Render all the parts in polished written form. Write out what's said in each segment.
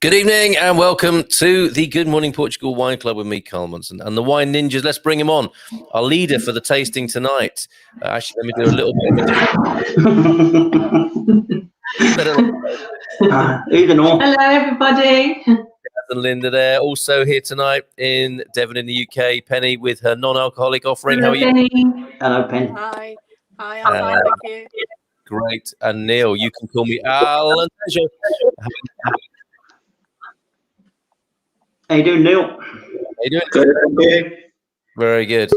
Good evening and welcome to the Good Morning Portugal Wine Club with me, Carl Munson, and the Wine Ninjas. Let's bring him on, our leader for the tasting tonight. Actually, let me do a little bit of Hello, everybody. And Linda there, also here tonight in Devon in the UK. Penny with her non-alcoholic offering. Hello, How are you? Penny. Hello, Penny. Hi, I'm fine, thank you. Great. And Neil, you can call me Al. How you doing, Neil? How you doing? Very good.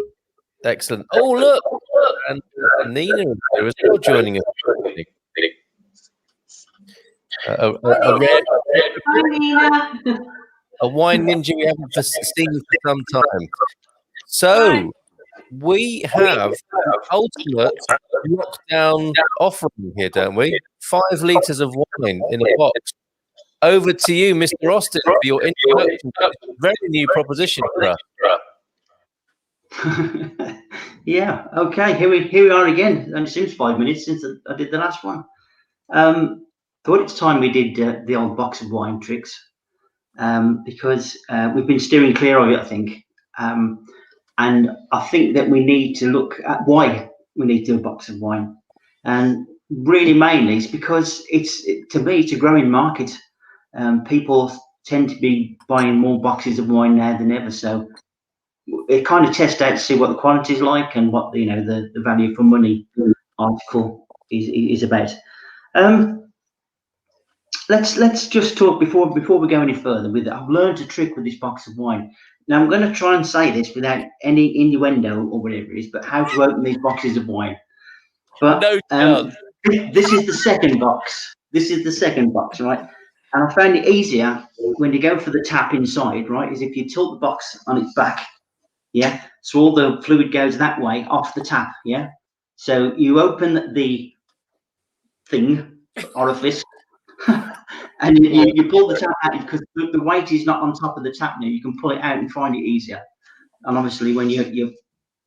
Excellent. Oh, look. And Nina is here as well, joining us. Hi, Nina. A wine ninja we haven't seen for some time. So, we have the ultimate lockdown offering here, don't we? 5 litres of wine in a box. Over to you, Mr. Austin, for your introduction. Very new proposition for us. Yeah, okay, here we are again. And it seems 5 minutes since I did the last one. Thought it's time we did the old box of wine tricks, because we've been steering clear of it, I think. And I think that we need to look at why we need to do a box of wine. And really mainly it's because to me, it's a growing market. People tend to be buying more boxes of wine now than ever, so it kind of tests out to see what the quality is like and what the value for money article is about. Let's just talk before we go any further. I've learned a trick with this box of wine. Now I'm going to try and say this without any innuendo or whatever it is, but how to open these boxes of wine. But this is the second box. This is the second box, right? And I found it easier when you go for the tap inside, right, is if you tilt the box on its back, yeah? So all the fluid goes that way off the tap, yeah? So you open the thing, orifice, and you pull the tap out because the weight is not on top of the tap now. You can pull it out and find it easier. And obviously when you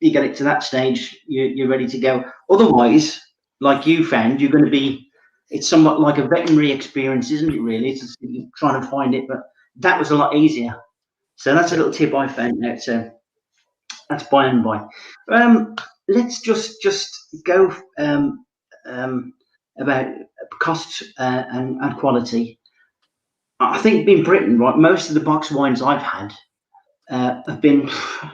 get it to that stage, you're ready to go. Otherwise, like you found, you're going to be, it's somewhat like a veterinary experience, isn't it, really? It's just trying to find it, but that was a lot easier. So that's a little tip I found out. So that's by and by. Let's just go about cost and quality. I think in Britain, right, most of the box wines I've had have been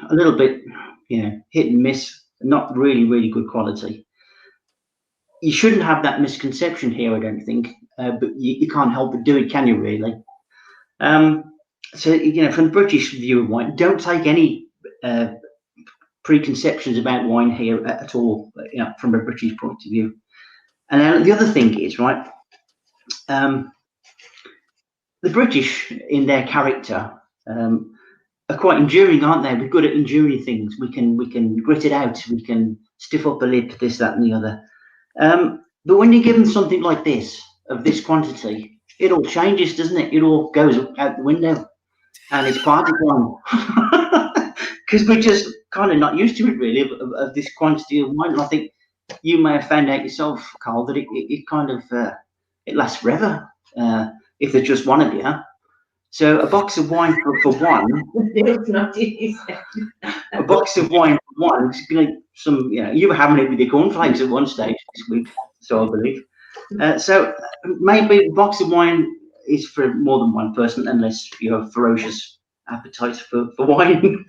a little bit, hit and miss, not really good quality. You shouldn't have that misconception here, I don't think, but you can't help but do it, can you, really? So, from the British view of wine, don't take any preconceptions about wine here at all, from a British point of view. And then the other thing is, right, the British, in their character, are quite enduring, aren't they? We're good at enduring things. We can grit it out. We can stiff up a lip, this, that, and the other. But when you give them something like this, of this quantity, it all changes, doesn't it? It all goes out the window, and it's party time. Because we're just kind of not used to it, really, of this quantity of wine. And I think you may have found out yourself, Carl, that it kind of it lasts forever if there's just one of you. So a box of wine for one. A box of wine for one. Like you were having it with your cornflakes at one stage this week, so I believe. So maybe a box of wine is for more than one person, unless you have ferocious appetite for wine.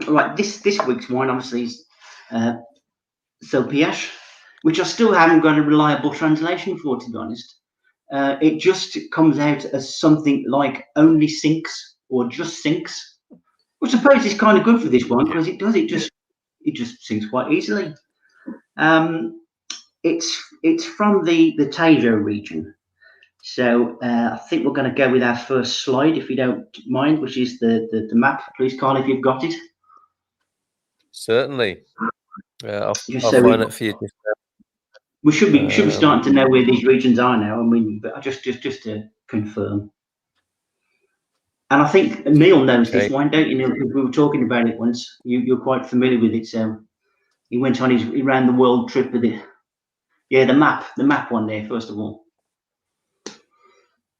Right, this week's wine obviously is Pias, which I still haven't got a reliable translation for, to be honest. It just comes out as something like only sinks or just sinks, which I suppose is kind of good for this one because it just sinks quite easily. It's from the Tejo region. So I think we're going to go with our first slide, if you don't mind, which is the map. Please, Carl, if you've got it. Certainly. I'll find it for you. We should be starting to know where these regions are now. I mean, but just to confirm. And I think Neil knows this wine, don't you, Neil? Because we were talking about it once. You're quite familiar with it. So he went on he ran the world trip with it. Yeah, the map one there, first of all.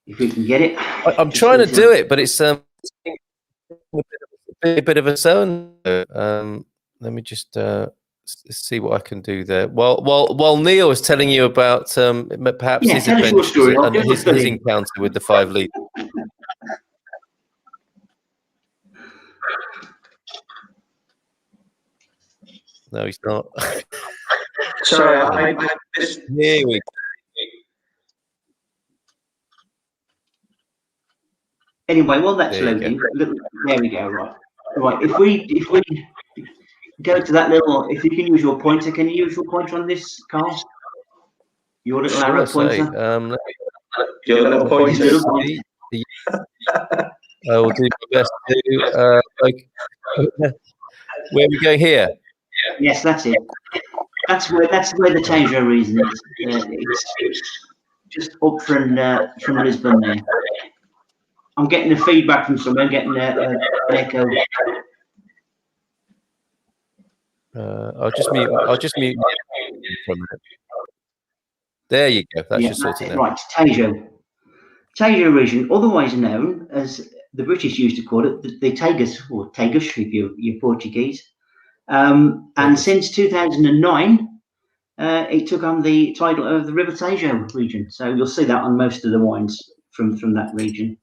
If we can get it. I'm trying to do it, but it's a bit of a zone. Let me just see what I can do there. While Neil is telling you about perhaps his adventures and his encounter with the 5 litre. No, he's not. Sorry, Here we go. Anyway, while that's loading, there we go. Right. If we go to that little, if you can use your pointer, can you use your pointer on this, Carl? Your little arrow pointer. Your little pointer. I will do my best to. Where we go here? Yes, that's it. That's where the changeover reason is. It's just up from Lisbon there. I'm getting the feedback from someone. Getting an echo. I'll just mute from it. There you go. That should sort it out. Right, Tejo region, otherwise known as the British used to call it the Tagus, or Tagus if you're Portuguese. And since 2009, it took on the title of the River Tejo region. So you'll see that on most of the wines from that region.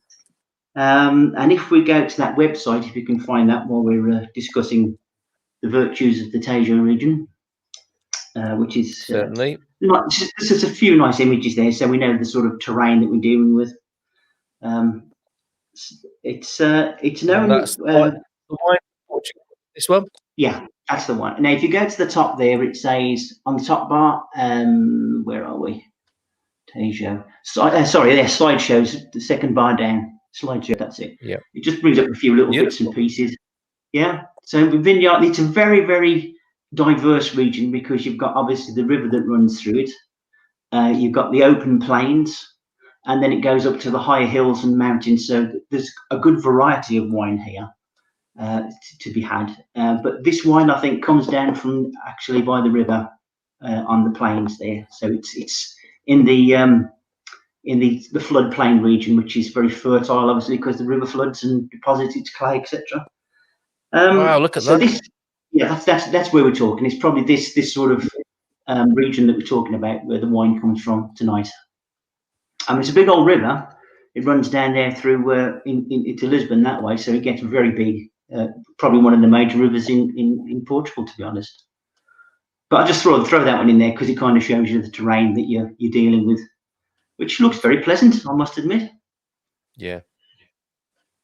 And if we go to that website, if you can find that while we're discussing the virtues of the Tejo region, which is certainly there's a few nice images there, so we know the sort of terrain that we're dealing with. It's known. That's the wine Portugal. This one. Yeah, that's the one. Now, if you go to the top there, it says on the top bar, where are we? Tejo. Sorry, there, slideshows, the second bar down. Slideshow, that's it. Yeah. It just brings up a few little bits and pieces. Yeah. So vineyard, it's a very, very diverse region because you've got obviously the river that runs through it. You've got the open plains, and then it goes up to the higher hills and mountains. So there's a good variety of wine here to be had. But this wine, I think, comes down from actually by the river on the plains there. So it's in the floodplain region, which is very fertile, obviously, because the river floods and deposits its clay, etc. Wow, look at that. That's where we're talking. It's probably this sort of region that we're talking about where the wine comes from tonight. It's a big old river. It runs down there through into Lisbon that way, so it gets very big. Probably one of the major rivers in Portugal, to be honest. But I just throw that one in there because it kind of shows you the terrain that you're dealing with, which looks very pleasant, I must admit. Yeah.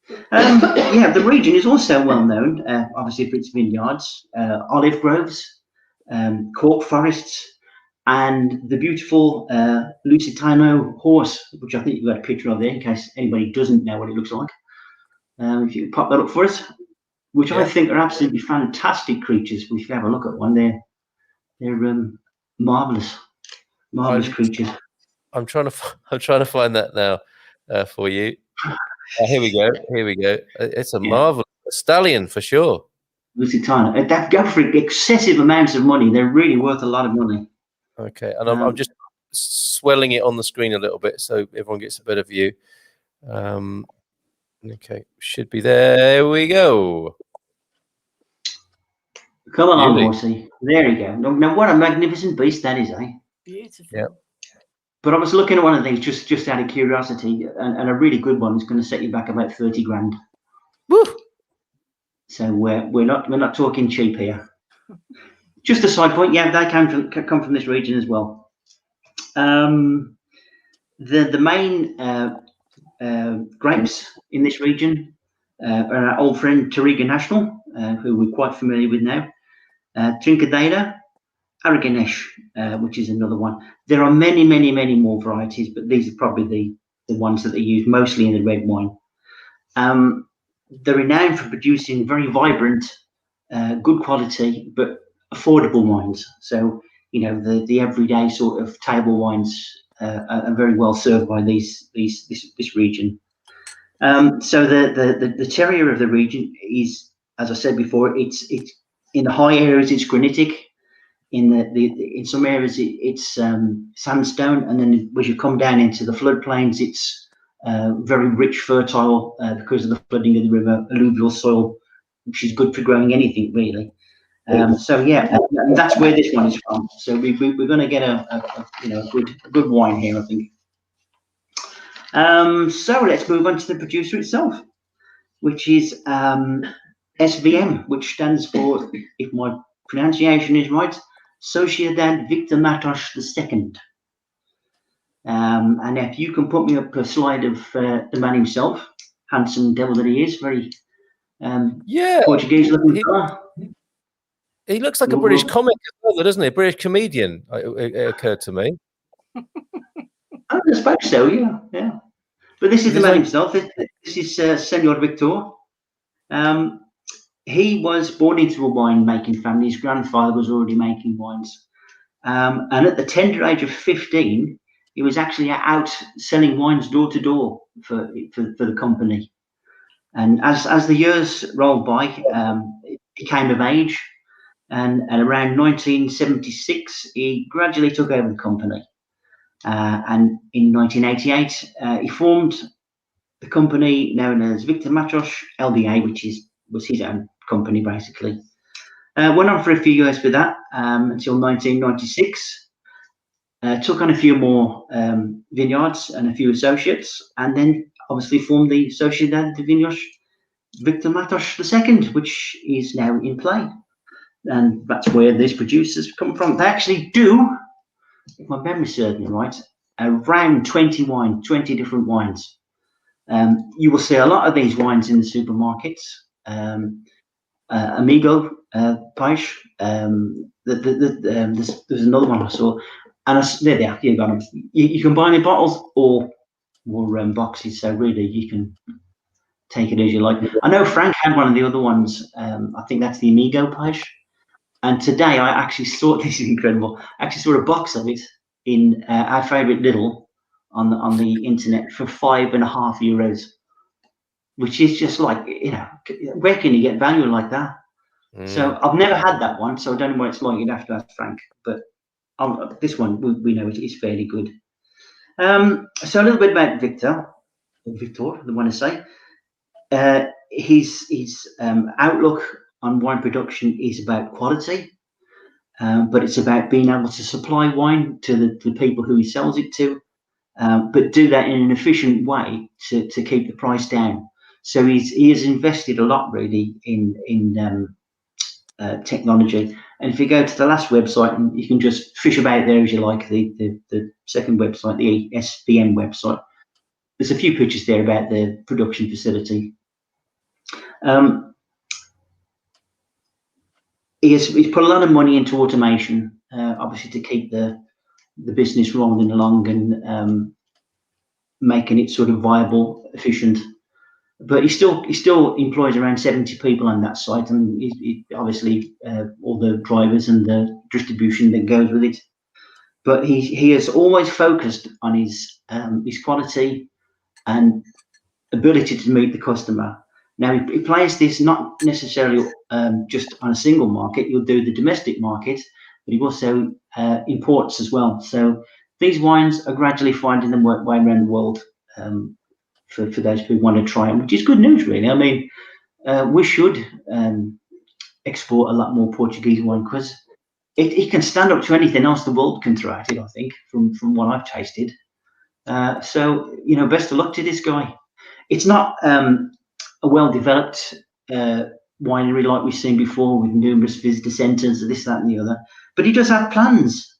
The region is also well known, obviously, for its vineyards, olive groves, cork forests, and the beautiful Lusitano horse, which I think you've got a picture of there in case anybody doesn't know what it looks like. If you can pop that up for us, which I think are absolutely fantastic creatures. If you have a look at one, they're marvelous creatures. I'm trying to find that now for you. Here we go. It's a marvelous stallion for sure. Lusitano. That go for excessive amounts of money. They're really worth a lot of money. Okay, and I'm just swelling it on the screen a little bit so everyone gets a better view. Okay, should be there. There we go. Come along, horsey. There you go. Now, what a magnificent beast that is, eh? Beautiful. Yeah. But I was looking at one of these just out of curiosity, and a really good one is going to set you back about 30 grand. Woo! So we're not talking cheap here. Just a side point, yeah, they come from this region as well. The main grapes in this region are our old friend Touriga National, who we're quite familiar with now. Trincadeira, Aragonês, which is another one. There are many more varieties, but these are probably the ones that they use mostly in the red wine. They're renowned for producing very vibrant, good quality, but affordable wines. So, the everyday sort of table wines are very well served by this region. So the terroir of the region is, as I said before, it's in the high areas it's granitic. In some areas it's sandstone, and then as you come down into the floodplains, it's very rich, fertile because of the flooding of the river, alluvial soil, which is good for growing anything really. So yeah, and that's where this one is from. So we're going to get a good wine here, I think. So let's move on to the producer itself, which is SVM, which stands for, if my pronunciation is right, Sociedad Victor Matos II. And if you can put me up a slide of the man himself, handsome devil that he is, very Portuguese looking fella. He looks like a British comic as well, doesn't he? A British comedian, it occurred to me. I suppose so, yeah. But this is the man himself. This is Senor Victor. He was born into a wine-making family. His grandfather was already making wines. And at the tender age of 15, he was actually out selling wines door to door for the company. And as the years rolled by, he came of age. And around 1976, he gradually took over the company. And in 1988, he formed the company known as Victor Matos LBA, which was his own company, basically. Went on for a few years with that until 1996. Took on a few more vineyards and a few associates, and then obviously formed the Sociedad de Vinos Victor Matos II, which is now in play. And that's where these producers come from. They actually do, if my memory serves me right, around 20 different wines. You will see a lot of these wines in the supermarkets. Amigo Pais. There's another one I saw, and there they are. You got them. You can buy them in bottles or boxes. So really, you can take it as you like. I know Frank had one of the other ones. I think that's the Amigo Pais. And today I actually saw, this is incredible, I actually saw a box of it in our favourite Lidl on the internet for €5.50, which is just like, where can you get value like that? So I've never had that one, so I don't know what it's like. You'd have to ask Frank, but this one we know it is fairly good. So a little bit about Victor, the one to say. His outlook on wine production is about quality, but it's about being able to supply wine to the people who he sells it to, but do that in an efficient way to keep the price down. So he has invested a lot really in technology. And if you go to the last website, and you can just fish about there as you like, the second website, the SVM website, there's a few pictures there about the production facility. He's put a lot of money into automation, obviously to keep the business rolling along and making it sort of viable, efficient. But he still employs around 70 people on that site, and he obviously all the drivers and the distribution that goes with it. But he has always focused on his quality and ability to meet the customer. Now he plays this not necessarily just on a single market. He'll do the domestic market, but he also imports as well. So these wines are gradually finding their way around the world for those who want to try them, which is good news, really. I mean, we should export a lot more Portuguese wine because it can stand up to anything else the world can throw at it, I think, from what I've tasted. So, best of luck to this guy. It's not a well-developed winery like we've seen before with numerous visitor centres, this, that and the other. But he does have plans.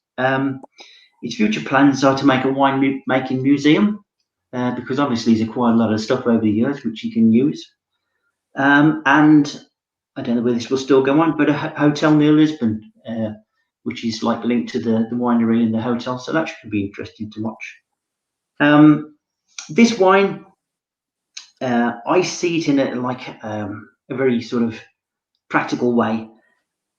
His future plans are to make a wine-making museum because obviously he's acquired a lot of stuff over the years which he can use. And I don't know whether this will still go on, but a hotel near Lisbon, which is like linked to the winery and the hotel. So that should be interesting to watch. This wine, I see it in a very sort of practical way.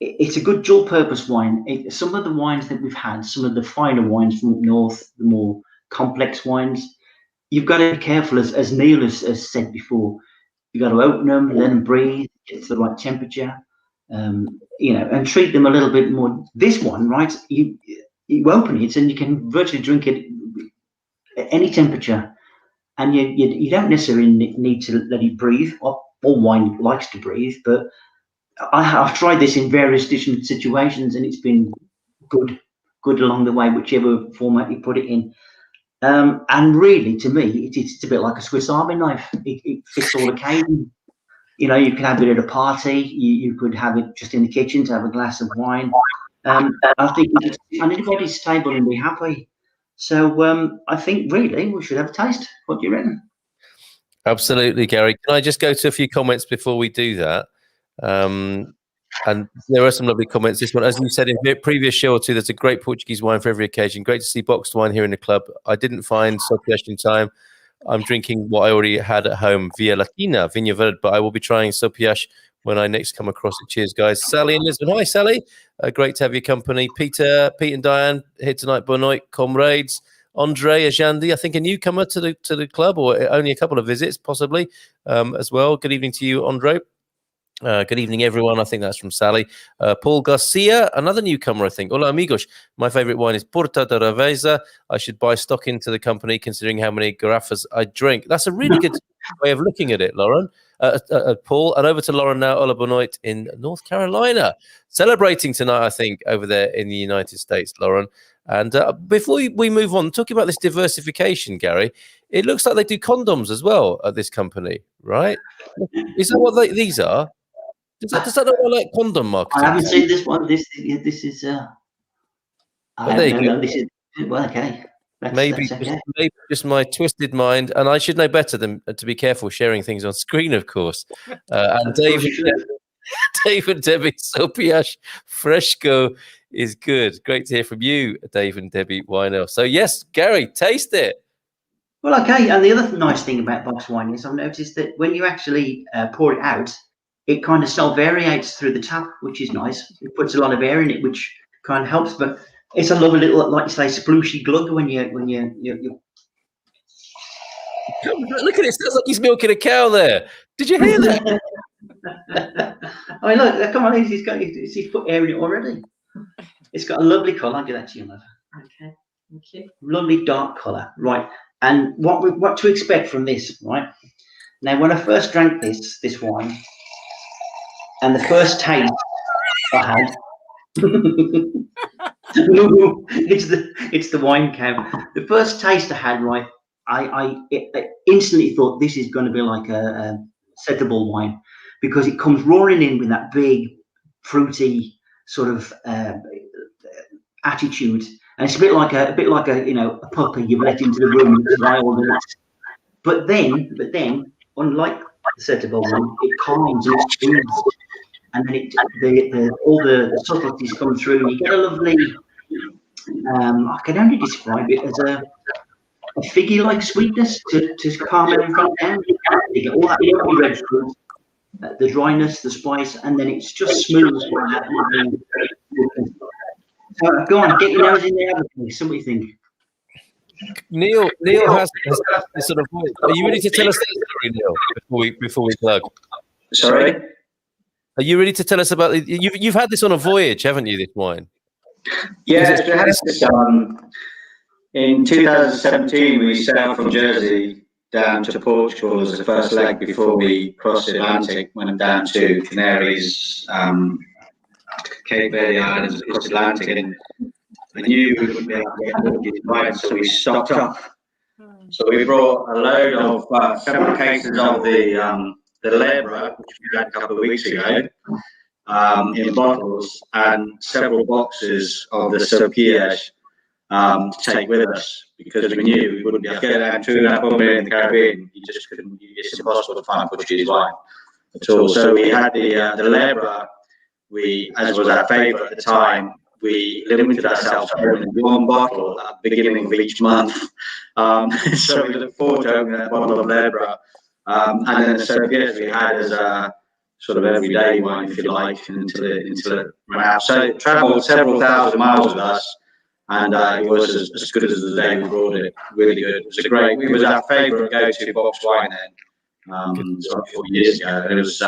It's a good dual-purpose wine. Some of the wines that we've had, some of the finer wines from up north, the more complex wines, you've got to be careful, as Neil has said before. You've got to open them, let them breathe, get to the right temperature, and treat them a little bit more. This one, right, you open it and you can virtually drink it at any temperature. and you don't necessarily need to let it breathe. All wine likes to breathe, but I've tried this in various different situations, and it's been good along the way, whichever format you put it in. And really, to me, it's a bit like a Swiss Army knife. It fits all occasions. You know, you can have it at a party. You could have it just in the kitchen to have a glass of wine. I think you just sit on anybody's table and be happy. So I think really we should have a taste. What do you reckon? Absolutely, Gary. Can I just go to a few comments before we do that? And there are some lovely comments. This one, as you said in a previous show or two, there's a great Portuguese wine for every occasion. Great to see boxed wine here in the club. I didn't find Sopiash in time. I'm drinking what I already had at home, Via Latina, Vinho Verde, but I will be trying Sopiash when I next come across it. Cheers, guys. Sally in Lisbon. Hi, Sally. Great to have your company. Pete and Diane here tonight. Boa noite, comrades. Andre Ajandi, I think a newcomer to the club, or only a couple of visits, possibly, as well. Good evening to you, Andre. Good evening, everyone. I think that's from Sally. Paul Garcia, another newcomer, I think. Hola, amigos. My favorite wine is Porta de Ravesa. I should buy stock into the company, considering how many garrafas I drink. That's a really good way of looking at it, Lauren. Paul, and over to Lauren now. Hola, Bonoit in North Carolina. Celebrating tonight, I think, over there in the United States, Lauren. And before we move on, talking about this diversification, Gary, it looks like they do condoms as well at this company, right? Is that what these are? Does that look like condom marketing? I haven't seen this one. This is. I don't know. This is well, okay. Maybe just my twisted mind, and I should know better than to be careful sharing things on screen, of course. And Dave and Debbie Sopiash Fresco is good. Great to hear from you, Dave and Debbie Wino. So yes, Gary, taste it. Well, okay. And the other nice thing about box wine is I've noticed that when you actually pour it out, it kind of self-variates through the tap, which is nice. It puts a lot of air in it, which kind of helps. But it's a lovely little, like you say, splooshy glug when you. Look at it. It sounds like he's milking a cow there. Did you hear that? I mean, look, come on, he's put air in it already. It's got a lovely colour. I'll give that to you, love. Okay, thank you. Lovely dark colour, right? And what to expect from this, right? Now, when I first drank this wine, and the first taste I had, it's the wine cow. The first taste I had, right? I instantly thought this is going to be like a settable wine, because it comes roaring in with that big fruity sort of attitude, and it's a bit like a a puppy you've let into the room to try all the nuts. But then, unlike the settable one, it calms and it soothes, and then all the subtleties come through, and you get a lovely. I can only describe it as a figgy-like sweetness to calm everything down. You get all that lovely red fruit, the dryness, the spice, and then it's just smooth. So go on, get your nose in there. So what do you think? Neil has this sort of voice. Are you ready to tell us the story, Neil, before we plug? Sorry? Are you ready to tell us about you've had this on a voyage, haven't you, this wine? Yeah, we had this in 2017. We sailed from Jersey down to Portugal as the first leg before we crossed the Atlantic. Went down to Canaries, Cape Verde Islands, across the Atlantic, and I knew we wouldn't be able to get Portuguese wine, so we stocked up. So we brought a load of several cases of the Lebra, which we had a couple of weeks ago, in bottles, and several boxes of the Sopiash to take with us, because we knew we wouldn't be able to get down to that point in the Caribbean. You just couldn't. It's impossible to find Portuguese wine at all. So we had the Lebra. As was our favourite at the time, we limited ourselves to only one bottle at the beginning of each month. So we looked forward to opening that bottle of Lebra. And then the Sopiash we had as a sort of everyday wine, if you like, until it ran out. So it travelled several thousand miles with us, and it was as good as the day we brought it. Really good. It was our favourite go-to box wine then. 4 years ago, and it's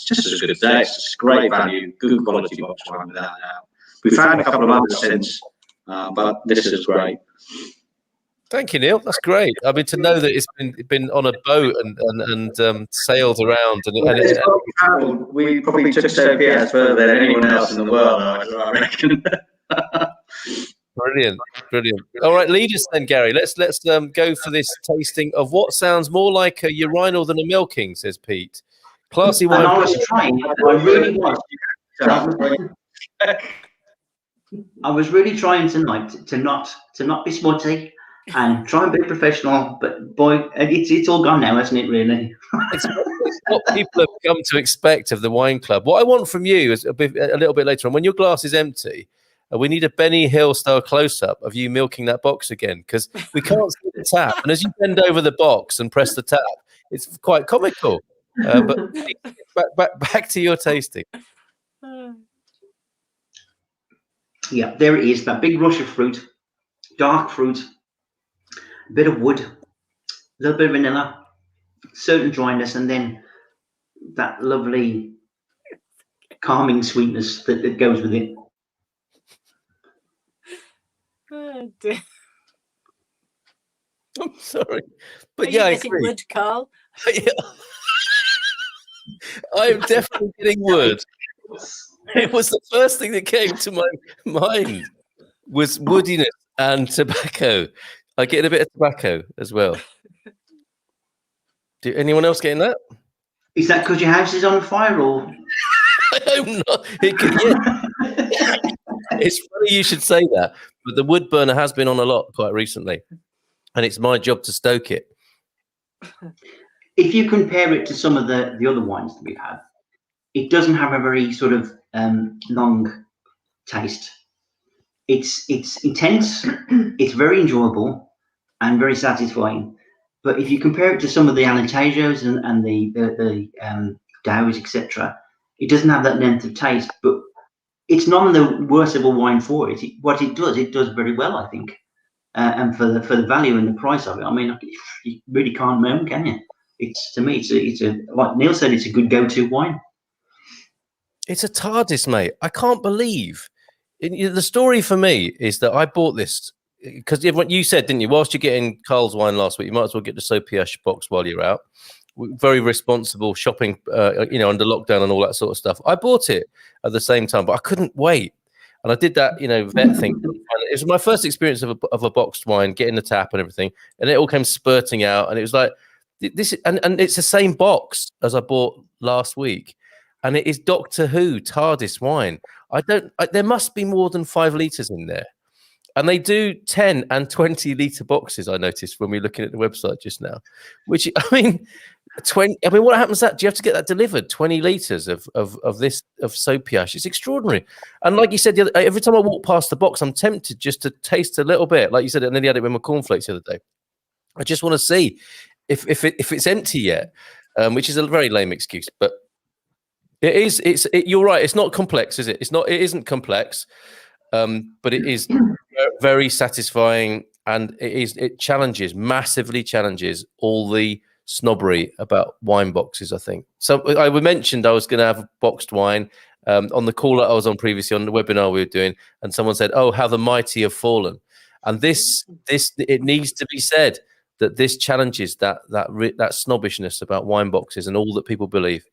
just as good as that. It's great value, good quality box wine without doubt. We found a couple of others since, but this is great. Thank you, Neil. That's great. I mean, to know that it's been on a boat and sailed around, we probably took Pias further than anyone else in the world, I reckon. Brilliant. All right, lead us then, Gary. Let's go for this tasting of what sounds more like a urinal than a milking, says Pete. Classy wine. And I was trying. I really was. I was really trying tonight to not be smutty and try and be professional, but boy, it's all gone now, hasn't it? Really, it's what people have come to expect of the wine club. What I want from you is a little bit later on, when your glass is empty, we need a Benny Hill style close up of you milking that box again, because we can't see the tap, and as you bend over the box and press the tap, it's quite comical. But back to your tasting. Yeah, there it is. That big rush of fruit, dark fruit, a bit of wood, a little bit of vanilla, certain dryness, and then that lovely calming sweetness that goes with it. Oh, dear. I'm sorry, but Are yeah, you getting wood, Carl? I'm definitely getting wood. It was the first thing that came to my mind was woodiness and tobacco. I get a bit of tobacco as well. Do anyone else getting that? Is that because your house is on fire, or? I hope not. It's funny you should say that, but the wood burner has been on a lot quite recently, and it's my job to stoke it. If you compare it to some of the other wines that we've had, it doesn't have a very sort of long taste. It's intense, it's very enjoyable and very satisfying. But if you compare it to some of the Alentajos and the Dows, etc., it doesn't have that length of taste. But it's none of the worst of a wine for it. What it does very well, I think. And for the value and the price of it, I mean, you really can't moan, can you? To me, it's a like Neil said, it's a good go-to wine. It's a TARDIS, mate. I can't believe the story for me is that I bought this because you said, didn't you? Whilst you're getting Carl's wine last week, you might as well get the Pias box while you're out. Very responsible shopping, under lockdown and all that sort of stuff. I bought it at the same time, but I couldn't wait. And I did that, vet thing. It was my first experience of a boxed wine, getting the tap and everything. And it all came spurting out. And it was like, and it's the same box as I bought last week. And it is Doctor Who TARDIS wine. There must be more than 5 litres in there. And they do 10 and 20 litre boxes, I noticed when we were looking at the website just now. Which, what happens to that? Do you have to get that delivered? 20 litres of Pias. It's extraordinary. And like you said, every time I walk past the box, I'm tempted just to taste a little bit. Like you said, I nearly had it with my cornflakes the other day. I just want to see if it's empty yet, which is a very lame excuse, but it is. You're right. It's not complex, is it? It isn't complex, but it is very satisfying, and it massively challenges all the snobbery about wine boxes, I think. So I mentioned I was going to have a boxed wine on the call that I was on previously on the webinar we were doing, and someone said, "Oh, how the mighty have fallen," and this it needs to be said that this challenges that snobbishness about wine boxes and all that people believe.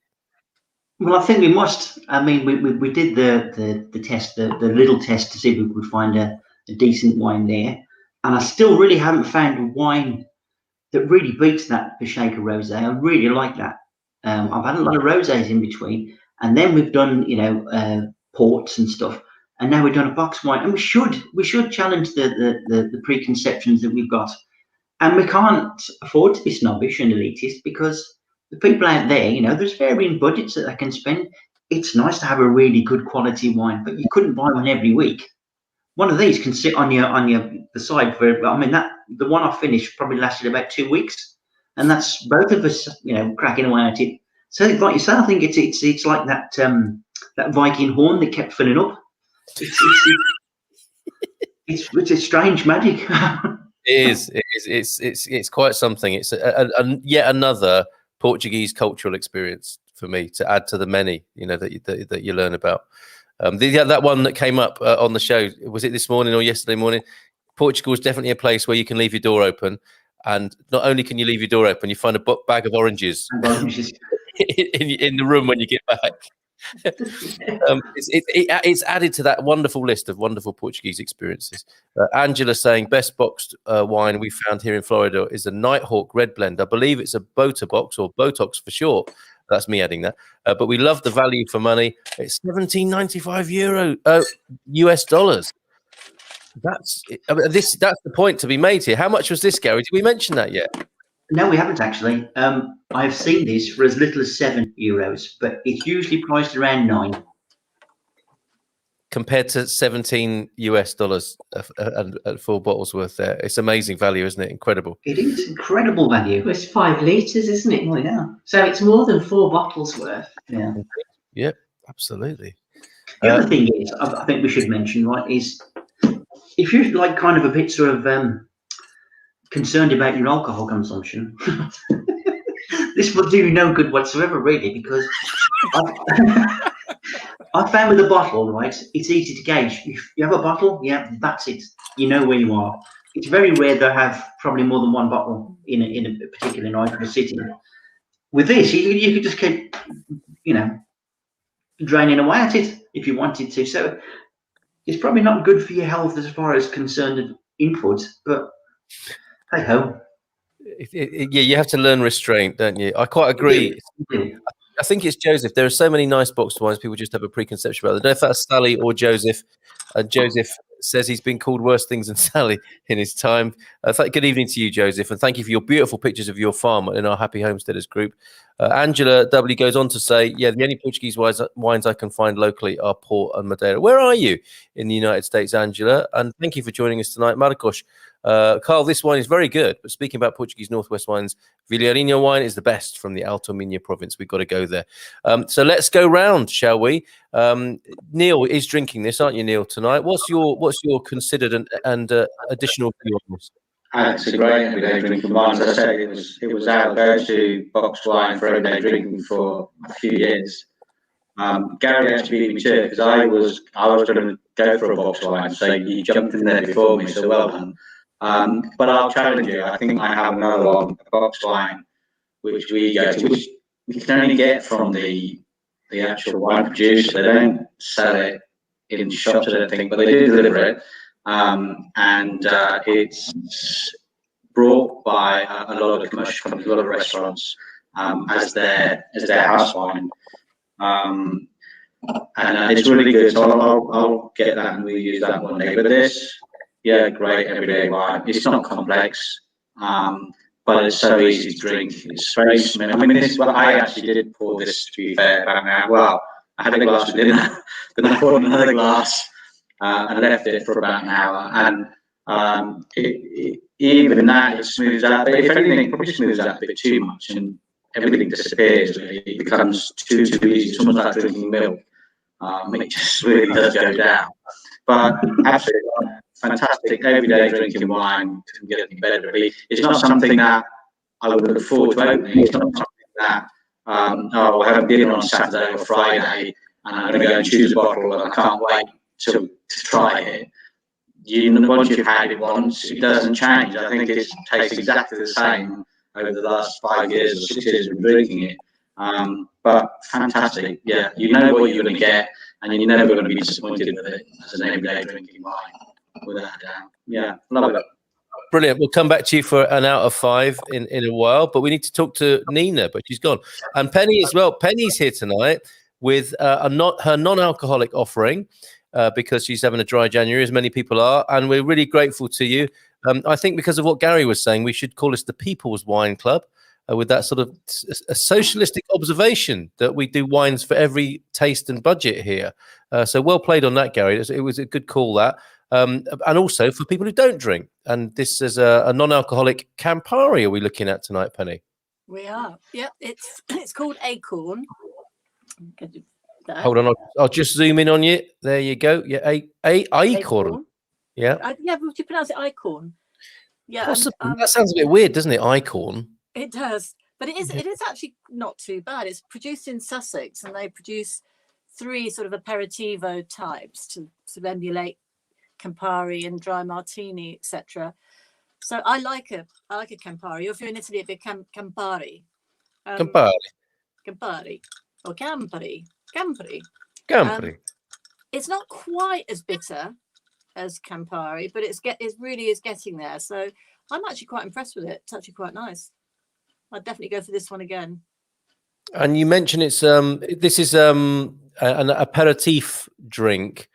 Well, I think we must. I mean, we did the test, the little test to see if we could find a decent wine there, and I still really haven't found a wine that really beats that Pacheco Rosé. I really like that. I've had a lot of rosés in between, and then we've done ports and stuff, and now we've done a box wine, and we should challenge the preconceptions that we've got, and we can't afford to be snobbish and elitist because the people out there, there's varying budgets that they can spend. It's nice to have a really good quality wine, but you couldn't buy one every week. One of these can sit on the side for. I mean, the one I finished probably lasted about 2 weeks, and that's both of us, cracking away at it. So, like you said, I think it's like that Viking horn that kept filling up. It's a strange magic. It is. It's quite something. It's yet another Portuguese cultural experience for me to add to the many, that you learn about. That one that came up on the show, was it this morning or yesterday morning? Portugal is definitely a place where you can leave your door open, and not only can you leave your door open, you find a bag of oranges in the room when you get back. It's added to that wonderful list of wonderful Portuguese experiences. Angela saying best boxed wine we found here in Florida is a Nighthawk Red Blend. I believe it's a Botox or Botox for short. That's me adding that. But we love the value for money. It's €17.95 US dollars. That's the point to be made here. How much was this, Gary? Did we mention that yet? No, we haven't actually. I've seen this for as little as €7, but it's usually priced around 9. Compared to $17 US at 4 bottles worth there. It's amazing value, isn't it? Incredible. It is incredible value. It's 5 litres, isn't it? Oh, yeah. So it's more than 4 bottles worth. Yeah. Yep, absolutely. The other thing is, I think we should mention, right, is if you're like kind of a bit sort of concerned about your alcohol consumption, this will do you no good whatsoever, really, because I found with a bottle, right, it's easy to gauge. If you have a bottle, yeah, that's it. You know where you are. It's very rare to have probably more than one bottle in a particular night or sitting. With this, you could just keep, draining away at it if you wanted to. So it's probably not good for your health as far as concerned input, but hey ho. Yeah, you have to learn restraint, don't you? I quite agree. I think it's Joseph. There are so many nice boxed wines. People just have a preconception about it. I don't know if that's Sally or Joseph. Joseph says he's been called worse things than Sally in his time. Good evening to you, Joseph, and thank you for your beautiful pictures of your farm in our Happy Homesteaders group. Angela W goes on to say, yeah, the only Portuguese wines I can find locally are Port and Madeira. Where are you in the United States, Angela? And thank you for joining us tonight, Marcos. Carl, this wine is very good, but speaking about Portuguese Northwest wines, Vilarinho wine is the best from the Alto Minho province. We've got to go there. So let's go round, shall we? Neil is drinking this, aren't you, Neil, tonight? What's your considered and additional view on this? It's a great everyday drinking wine. As I said, it was our go-to boxed wine for everyday drinking for a few years. Gary actually beat me to it because I was going to go for a boxed wine, so you jumped in there before me, so well done. But I'll challenge you. I think I have another one, a boxed wine, which we go to, which we can only get from the actual wine producer. They don't sell it in shops, I don't think, but they do deliver it. And it's brought by a lot of commercial companies, a lot of restaurants, as their house wine. And it's really good. So I'll get that and we'll use that one day. But this, yeah, great everyday wine. It's not complex, but it's so easy to drink. It's very smooth. I mean, I actually did pour this, to be fair, about now. Well, I had a glass for dinner, then I poured another glass and left it for about an hour. And even that, it smooths out. But if anything, it probably smooths out a bit too much and everything disappears. Really. It becomes too easy. It's almost like drinking milk. It just really does go down. But absolutely fantastic everyday drinking wine. Couldn't get any better, really. It's not something that I would look forward to opening. It's not something that we'll have dinner on Saturday or Friday and I'm going to go and choose a bottle and I can't wait to try it. Once you've had it once, it doesn't change. I think it tastes exactly the same over the last 5 years or 6 years of drinking it. But fantastic, yeah. You know what you're going to get, and you're never going to be disappointed with it as an everyday drinking wine, without a doubt. Yeah, love it. Brilliant. We'll come back to you for an out of 5 in a while, but we need to talk to Nina, but she's gone. And Penny as well. Penny's here tonight with her non-alcoholic offering. Because she's having a dry January, as many people are, and we're really grateful to you. I think because of what Gary was saying, we should call this the People's Wine Club, with that sort of a socialistic observation that we do wines for every taste and budget here. So well played on that, Gary. It was a good call, that. And also for people who don't drink. And this is a non-alcoholic Campari are we looking at tonight, Penny? We are. Yeah, it's called Acorn. Hold on, I'll just zoom in on you. There you go. Yeah, Acorn. Yeah. Yeah, would you pronounce it Acorn? Yeah. Possibly. That sounds a bit weird, doesn't it? Acorn. It does, but it is actually not too bad. It's produced in Sussex, and they produce 3 sort of aperitivo types to emulate Campari and dry martini, etc. So I like a Campari. Or if you're in Italy, it'd be Campari. Campari. Campari or Campari. Campari. It's not quite as bitter as Campari, but it really is getting there. So I'm actually quite impressed with it. It's actually quite nice. I'd definitely go for this one again. And you mentioned it's this is an aperitif drink.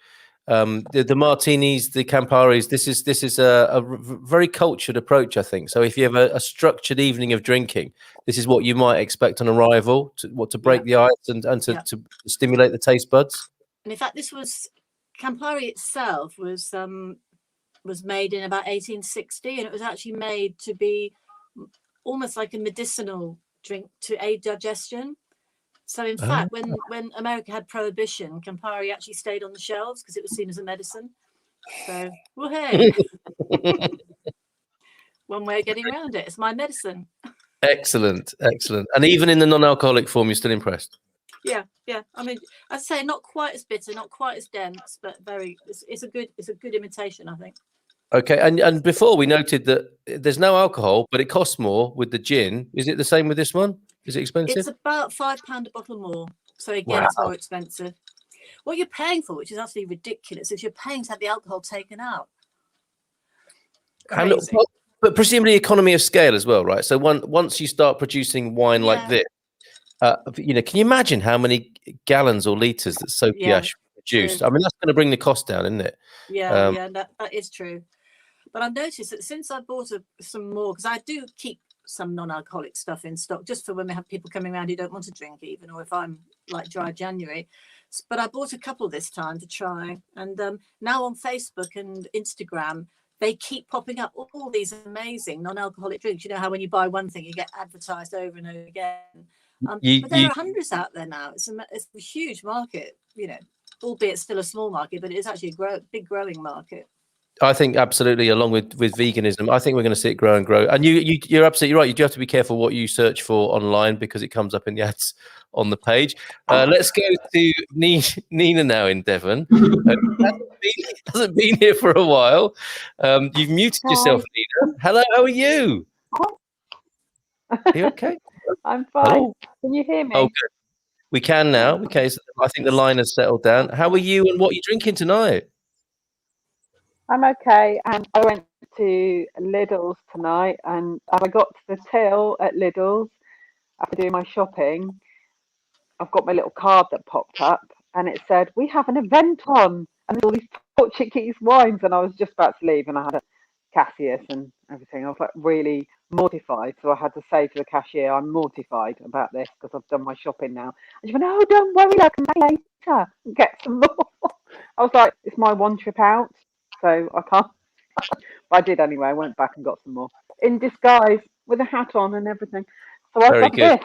The martinis, the Camparis. This is a very cultured approach, I think. So if you have a structured evening of drinking, this is what you might expect on arrival to break the ice and to stimulate the taste buds. And in fact, Campari itself was made in about 1860, and it was actually made to be almost like a medicinal drink to aid digestion. So in fact, when America had prohibition, Campari actually stayed on the shelves because it was seen as a medicine. So, well, hey, one way of getting around it. It's my medicine. Excellent. And even in the non-alcoholic form, you're still impressed. Yeah. I mean, I'd say not quite as bitter, not quite as dense, but it's a good imitation, I think. Okay, and before we noted that there's no alcohol, but it costs more with the gin. Is it the same with this one? Is it expensive? It's about £5 a bottle more. So again, It's more expensive. What you're paying for, which is absolutely ridiculous, is you're paying to have the alcohol taken out. Crazy. But presumably economy of scale as well, right? So once you start producing wine like this, can you imagine how many gallons or litres that Pias produced? I mean, that's going to bring the cost down, isn't it? Yeah, that is true. But I've noticed that since I bought some more, because I do keep some non-alcoholic stuff in stock just for when we have people coming around who don't want to drink even, or if I'm like dry January. But I bought a couple this time to try. And now on Facebook and Instagram, they keep popping up all these amazing non-alcoholic drinks. You know how when you buy one thing, you get advertised over and over again. But there are hundreds out there now. It's a huge market, albeit still a small market, but it is actually a big growing market. I think absolutely, along with veganism, I think we're going to see it grow and grow. And you're absolutely right. You do have to be careful what you search for online because it comes up in the ads on the page. Let's go to Nina now in Devon. Hasn't been here for a while. You've muted yourself, Nina. Hello, how are you? Are you okay? I'm fine. Hello? Can you hear me? Oh, good. We can now. Okay, so I think the line has settled down. How are you and what are you drinking tonight? I'm okay, and I went to Lidl's tonight, and as I got to the till at Lidl's after doing my shopping, I've got my little card that popped up, and it said, "We have an event on," and all these Portuguese wines, and I was just about to leave, and I had a Cassius and everything. I was like really mortified, so I had to say to the cashier, "I'm mortified about this because I've done my shopping now." And she went, "Oh, don't worry, I can pay later and get some more." I was like, "It's my one trip out. So I can't," but I did anyway. I went back and got some more in disguise with a hat on and everything. So I've got this.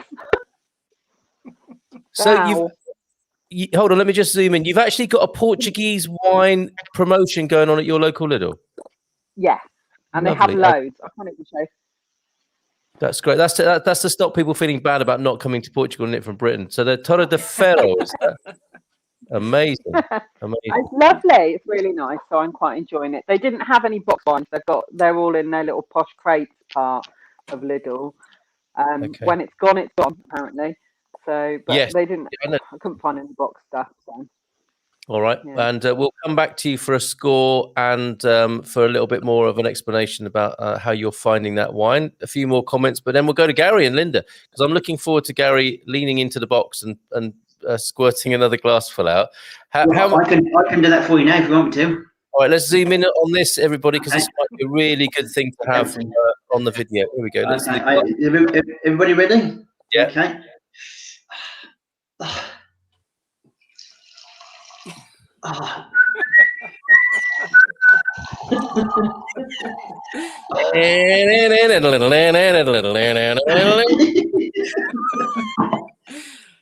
So you hold on, let me just zoom in. You've actually got a Portuguese wine promotion going on at your local Lidl. Yeah, and Lovely. They have loads. I can't even show. That's great. That's to stop people feeling bad about not coming to Portugal and it from Britain. So the Torre de Ferro is there. Amazing. It's lovely. It's really nice. So I'm quite enjoying it. They didn't have any box wines. They're all in their little posh crates part of Lidl. When it's gone apparently. So, but they didn't. I couldn't find any box stuff. So. All right, and we'll come back to you for a score and for a little bit more of an explanation about how you're finding that wine. A few more comments, but then we'll go to Gary and Linda because I'm looking forward to Gary leaning into the box and squirting another glass full out. I can do that for you now if you want me to. All right, let's zoom in on this, everybody, because this might be a really good thing to have on the video. Here we go. Everybody ready? Yeah. Okay.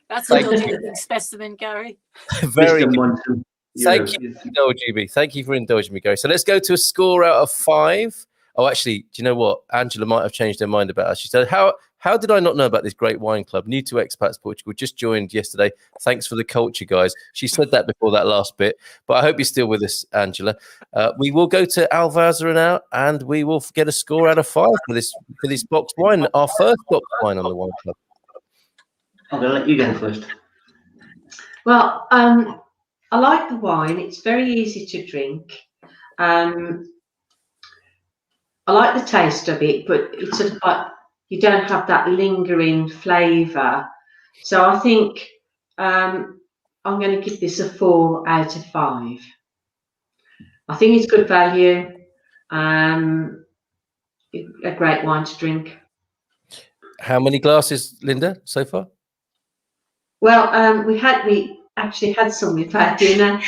That's a good specimen, Gary. Very good. Thank you for indulging me. Thank you for indulging me, Gary. So let's go to a score out of 5. Oh, actually, do you know what? Angela might have changed her mind about us. She said, how How did I not know about this great wine club? New to Expats Portugal, just joined yesterday. Thanks for the culture, guys. She said that before that last bit, but I hope you're still with us, Angela. We will go to Al-Viagra now, and we will get a score out of 5 for this boxed wine, our first boxed wine on the wine club. I'm going to let you go first. Well, I like the wine. It's very easy to drink. I like the taste of it, but it's sort of like you don't have that lingering flavour. So I think I'm going to give this a 4 out of 5. I think it's good value. A great wine to drink. How many glasses, Linda, so far? Well, we actually had some with our dinner.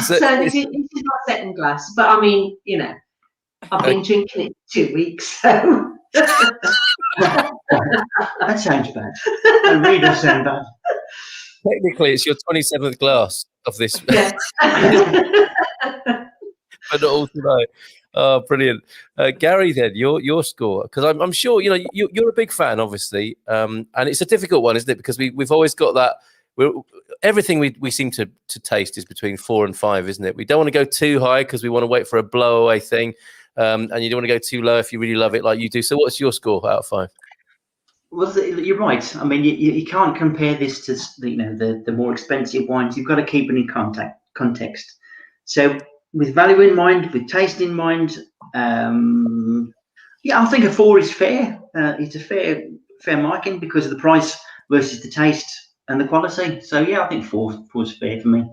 So this is my second glass, but I mean, you know, I've been drinking it 2 weeks, so That sounds bad. That really does sound bad. Technically, it's your 27th glass of this, yeah. but not all tonight. Oh, brilliant, Gary. Then your score, because I'm sure you know you're a big fan, obviously, and it's a difficult one, isn't it? Because we've always got that. Everything we seem to taste is between 4 and 5, isn't it? We don't want to go too high because we want to wait for a blowaway thing, and you don't want to go too low if you really love it like you do. So, what's your score out of 5? Well, you're right. I mean, you can't compare this to the more expensive wines. You've got to keep it in context. So, with value in mind, with taste in mind, I think a 4 is fair. It's a fair marking because of the price versus the taste and the quality. So yeah, I think 4 is fair for me.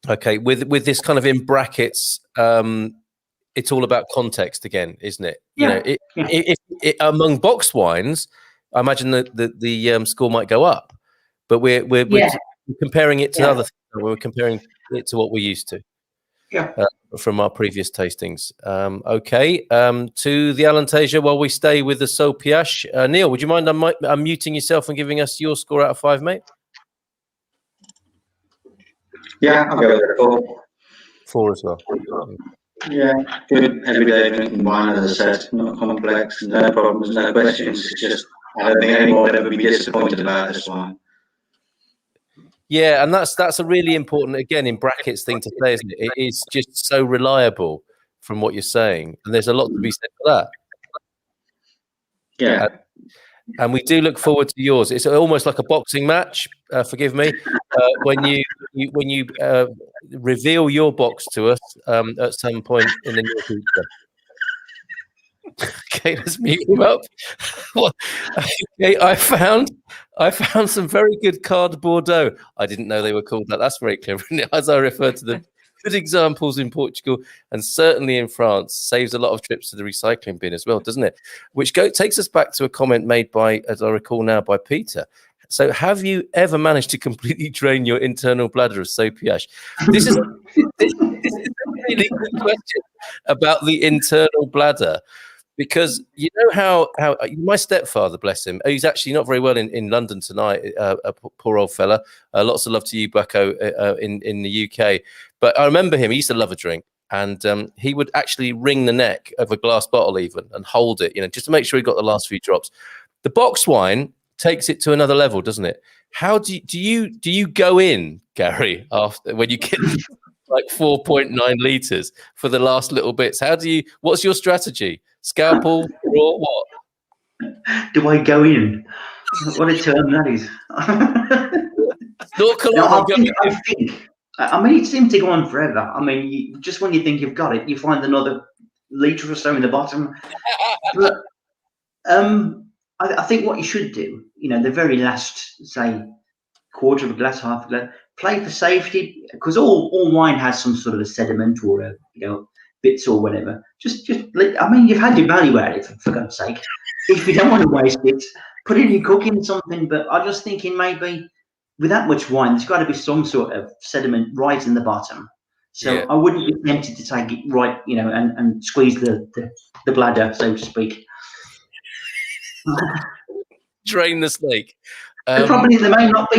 Okay, with this kind of in brackets, it's all about context again, isn't it? Yeah. You know, if among boxed wines, I imagine that the score might go up, but we're comparing it to other things. We're comparing it to what we're used to. Yeah. From our previous tastings. Okay. To the Alantasia, while we stay with the Sol Pias. Neil, would you mind unmuting yourself and giving us your score out of 5, mate? Yeah, I'll go with a 4. 4 as well. Yeah, good everyday drinking wine, as I said, not complex, no problems, no questions. It's just, I don't think anyone would ever be disappointed about this wine. Yeah, and that's a really important, again, in brackets thing to say, isn't it? It is just so reliable from what you're saying, and there's a lot to be said for that. Yeah. And we do look forward to yours. It's almost like a boxing match. Forgive me, when you reveal your box to us at some point in the near future. Okay, let's mute him up. Okay, I found some very good card Bordeaux. I didn't know they were called that. That's very clever, isn't it? As I refer to them. Good examples in Portugal and certainly in France. Saves a lot of trips to the recycling bin as well, doesn't it? Which takes us back to a comment made by, as I recall now, by Peter. So, have you ever managed to completely drain your internal bladder of Sopiash? This is a really good question about the internal bladder. Because you know how my stepfather, bless him, he's actually not very well in London tonight, a poor old fella. Lots of love to you, Bucko, in the UK. But I remember him, he used to love a drink. And he would actually wring the neck of a glass bottle even and hold it, just to make sure he got the last few drops. The box wine takes it to another level, doesn't it? How do you go in, Gary, after when you get like 4.9 litres for the last little bits? What's your strategy? Scalpel or what? Do I go in? What a term that is. I mean, it seems to go on forever. I mean, just when you think you've got it, you find another litre or so in the bottom. But I think what you should do, the very last, say, quarter of a glass, half a glass, play for safety, because all wine has some sort of a sediment or bits or whatever. I mean, you've had your value out of it, for God's sake. If you don't want to waste it, put it in your cooking something. But I'm just thinking maybe with that much wine, there's got to be some sort of sediment right in the bottom. So I wouldn't be tempted to take it right, and squeeze the bladder, so to speak. Drain the snake. The problem is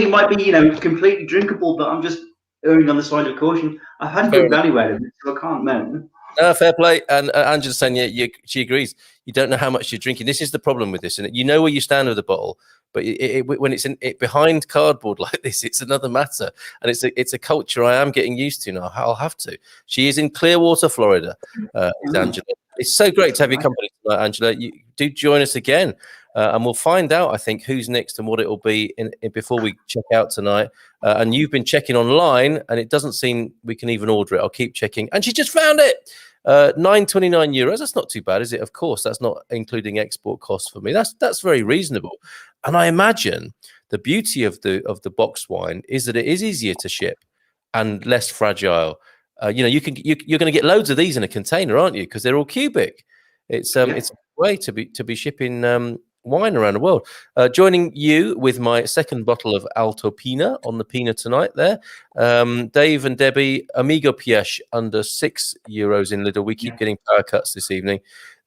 might be, completely drinkable, but I'm just erring on the side of caution. I've had good value out of it, so I can't moan. Fair play. And Angela's saying, she agrees. You don't know how much you're drinking. This is the problem with this, and you know where you stand with the bottle, but when it's behind cardboard like this, it's another matter. And it's a culture I am getting used to now. I'll have to. She is in Clearwater, Florida. Is Angela. It's so great to have your company tonight, Angela. You do join us again, and we'll find out, I think, who's next and what it will be before we check out tonight. And you've been checking online, and it doesn't seem we can even order it. I'll keep checking. And she just found it. €9.29. That's not too bad, is it? Of course, that's not including export costs for me. That's very reasonable. And I imagine the beauty of the box wine is that it is easier to ship and less fragile. You're going to get loads of these in a container, aren't you? Because they're all cubic. It's a way to be shipping wine around the world. Joining you with my second bottle of Alto Pina on the Pina tonight there. Dave and Debbie, Amigo Pias under €6 in Lidl. We keep getting power cuts this evening.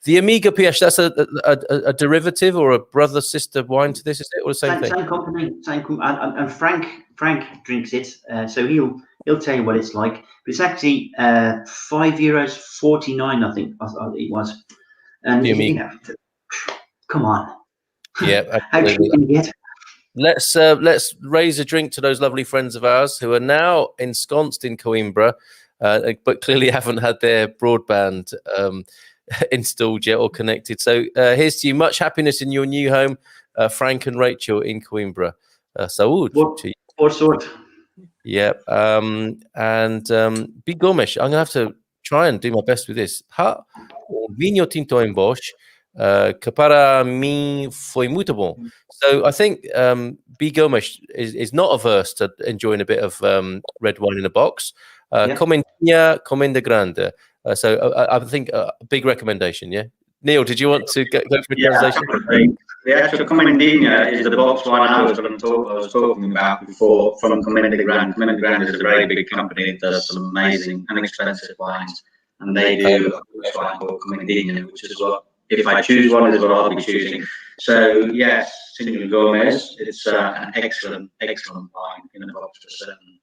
The Amigo Pias, that's a derivative or a brother-sister wine to this, is it? Or the same thing? Same company, same company. And Frank drinks it, so he'll tell you what it's like. But it's actually €5.49, I think it was. And come on. Yeah, how cheap can you get? Let's raise a drink to those lovely friends of ours who are now ensconced in Coimbra, but clearly haven't had their broadband installed yet or connected. So here's to you. Much happiness in your new home, Frank and Rachel in Coimbra. Saúde. What sort? Yeah. And Big Gomes, I'm going to have to try and do my best with this. Vinho Tinto em Bosch. Que para mim foi muito bom. So I think B. Gomes is not averse to enjoying a bit of red wine in a box. Comendinha, Comenda Grande. So I think a big recommendation, yeah? Neil, did you want to go for translation? The actual Comendinha is the box wine I was talking about before from Comenda Grande. Comenda Grande is a very big company that does some amazing and expensive wines. And they do a box wine called Comendinha, which is what, if I choose one, is what I'll be choosing. So yes, Senor Gomez, it's an excellent wine in a box for certain.